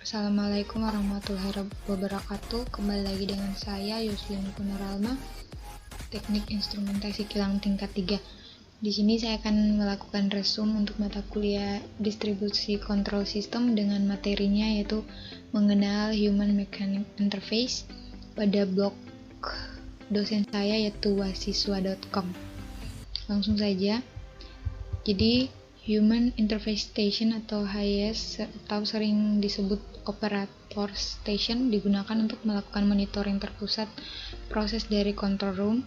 Assalamualaikum warahmatullahi wabarakatuh. Kembali lagi dengan saya Yuslian Punaralma, Teknik Instrumentasi Kilang tingkat 3. Di sini saya akan melakukan resume untuk mata kuliah Distribusi Control System dengan materinya yaitu mengenal Human Mechanic Interface pada blog dosen saya yaitu wasiswa.com. Langsung saja. Jadi Human Interface Station atau HIS atau sering disebut Operator Station digunakan untuk melakukan monitoring terpusat proses dari control room,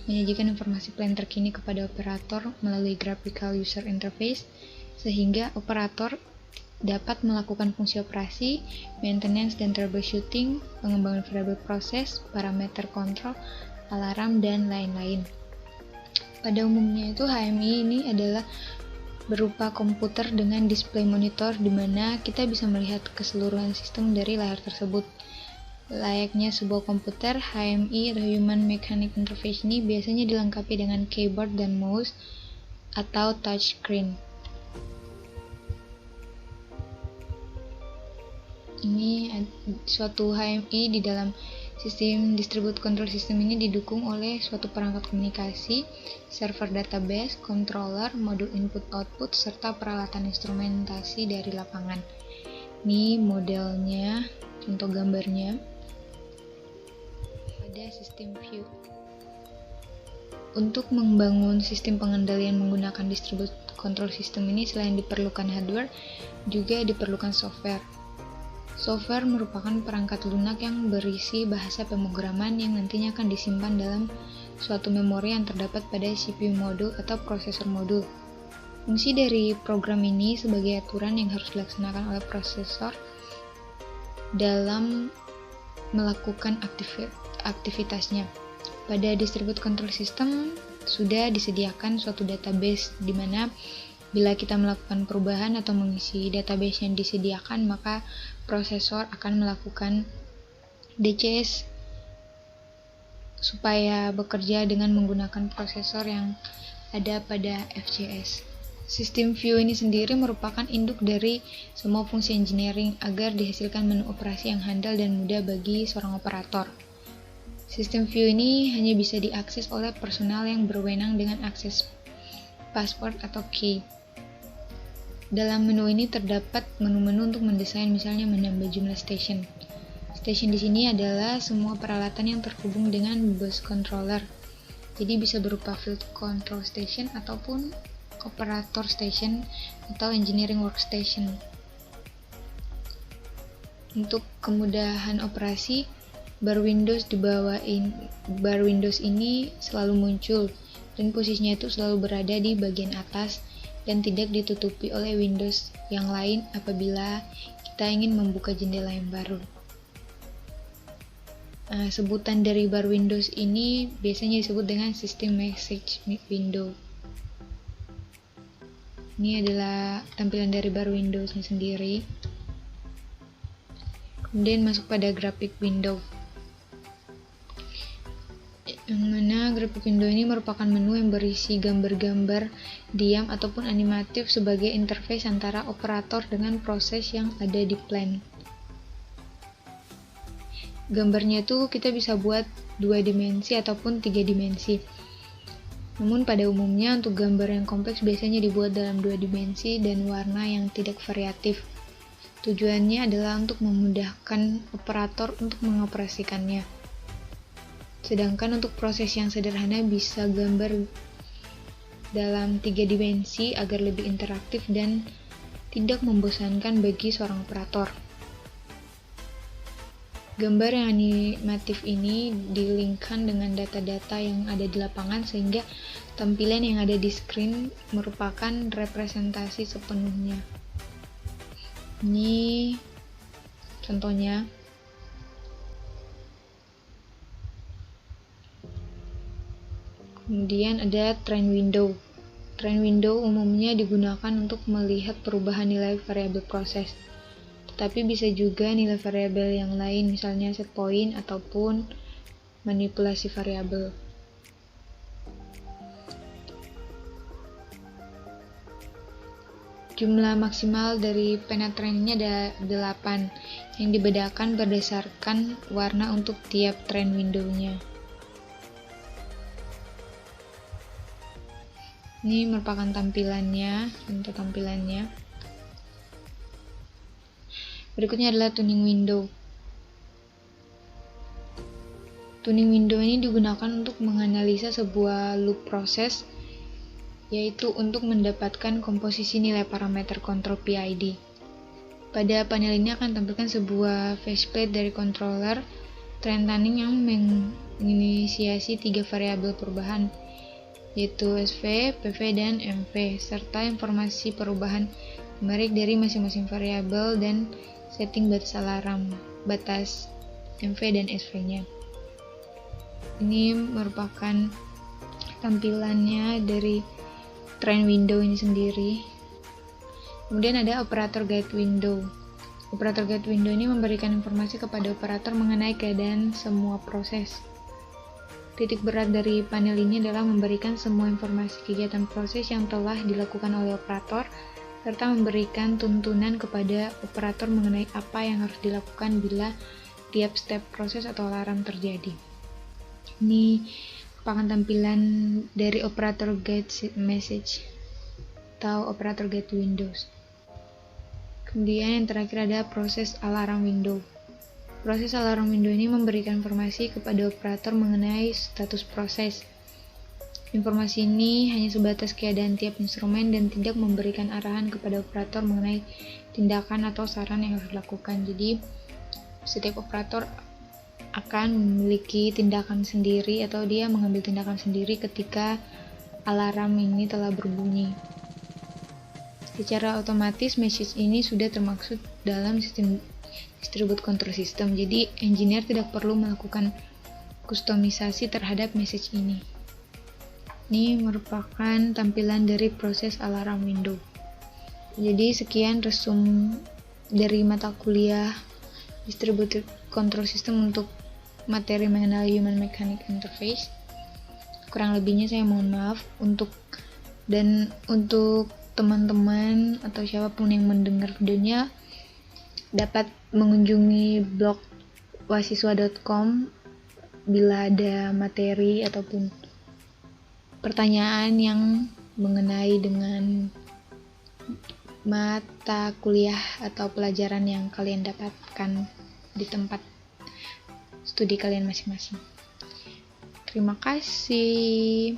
menyajikan informasi plan terkini kepada operator melalui graphical user interface, sehingga operator dapat melakukan fungsi operasi, maintenance dan troubleshooting, pengembangan variabel proses, parameter kontrol, alarm, dan lain-lain. Pada umumnya itu HMI ini adalah berupa komputer dengan display monitor di mana kita bisa melihat keseluruhan sistem dari layar tersebut. Layaknya sebuah komputer, HMI atau Human Mechanic Interface ini biasanya dilengkapi dengan keyboard dan mouse atau touchscreen. Ini suatu HMI di dalam sistem distributed control system ini didukung oleh suatu perangkat komunikasi, server database, controller, modul input-output, serta peralatan instrumentasi dari lapangan. Ini modelnya, contoh gambarnya pada sistem view. Untuk membangun sistem pengendalian menggunakan distributed control system ini selain diperlukan hardware, juga diperlukan software. Software merupakan perangkat lunak yang berisi bahasa pemrograman yang nantinya akan disimpan dalam suatu memori yang terdapat pada CPU modul atau prosesor modul. Fungsi dari program ini sebagai aturan yang harus dilaksanakan oleh prosesor dalam melakukan aktivitasnya. Pada distributed control system sudah disediakan suatu database di mana bila kita melakukan perubahan atau mengisi database yang disediakan, maka prosesor akan melakukan DCS supaya bekerja dengan menggunakan prosesor yang ada pada FCS. Sistem view ini sendiri merupakan induk dari semua fungsi engineering agar dihasilkan menu operasi yang handal dan mudah bagi seorang operator. Sistem view ini hanya bisa diakses oleh personal yang berwenang dengan akses password atau key. Dalam menu ini terdapat menu-menu untuk mendesain, misalnya menambah jumlah station. Station di sini adalah semua peralatan yang terhubung dengan bus controller. Jadi bisa berupa field control station ataupun operator station atau engineering workstation. Untuk kemudahan operasi, bar Windows di bawah bar Windows ini selalu muncul dan posisinya itu selalu berada di bagian atas dan tidak ditutupi oleh Windows yang lain apabila kita ingin membuka jendela yang baru. Sebutan dari bar Windows ini biasanya disebut dengan System Message Window. Ini adalah tampilan dari bar Windows-nya sendiri. Kemudian masuk pada graphic window. Yang mana graphic window ini merupakan menu yang berisi gambar-gambar diam ataupun animatif sebagai interface antara operator dengan proses yang ada di plan. Gambarnya itu kita bisa buat 2 dimensi ataupun 3 dimensi. Namun pada umumnya untuk gambar yang kompleks biasanya dibuat dalam 2 dimensi dan warna yang tidak variatif. Tujuannya adalah untuk memudahkan operator untuk mengoperasikannya. Sedangkan untuk proses yang sederhana bisa gambar dalam 3 dimensi agar lebih interaktif dan tidak membosankan bagi seorang operator. Gambar yang animatif ini di-linkkan dengan data-data yang ada di lapangan sehingga tampilan yang ada di screen merupakan representasi sepenuhnya. Ini contohnya. Kemudian ada trend window. Trend window umumnya digunakan untuk melihat perubahan nilai variabel proses. Tetapi bisa juga nilai variabel yang lain, misalnya set point ataupun manipulasi variabel. Jumlah maksimal dari penetran ini ada 8 yang dibedakan berdasarkan warna untuk tiap trend window-nya. Ini merupakan tampilannya, contoh tampilannya. Berikutnya adalah tuning window. Tuning window ini digunakan untuk menganalisa sebuah loop proses, yaitu untuk mendapatkan komposisi nilai parameter kontrol PID. Pada panel ini akan tampilkan sebuah faceplate dari controller trend tuning yang menginisiasi 3 variabel perubahan, yaitu SV, PV, dan MV, serta informasi perubahan numerik dari masing-masing variabel dan setting batas alarm, batas MV dan SV-nya. Ini merupakan tampilannya dari trend window ini sendiri. Kemudian ada operator guide window. Operator guide window ini memberikan informasi kepada operator mengenai keadaan semua proses. Titik berat dari panel ini adalah memberikan semua informasi kegiatan proses yang telah dilakukan oleh operator, serta memberikan tuntunan kepada operator mengenai apa yang harus dilakukan bila tiap step proses atau alarm terjadi. Ini merupakan tampilan dari operator guide message atau operator guide windows. Kemudian yang terakhir ada proses alarm window. Proses alarm window ini memberikan informasi kepada operator mengenai status proses. Informasi ini hanya sebatas keadaan tiap instrumen dan tidak memberikan arahan kepada operator mengenai tindakan atau saran yang harus dilakukan. Jadi setiap operator akan memiliki tindakan sendiri atau dia mengambil tindakan sendiri ketika alarm ini telah berbunyi. Secara otomatis message ini sudah termaksud dalam sistem distributed control system, jadi engineer tidak perlu melakukan kustomisasi terhadap message ini. Ini merupakan tampilan dari proses alarm window. Jadi sekian resum dari mata kuliah distributed control system untuk materi mengenal human mechanic interface. Kurang lebihnya saya mohon maaf. Untuk teman-teman atau siapapun yang mendengar videonya dapat mengunjungi blog wasiswa.com bila ada materi ataupun pertanyaan yang mengenai dengan mata kuliah atau pelajaran yang kalian dapatkan di tempat studi kalian masing-masing. Terima kasih.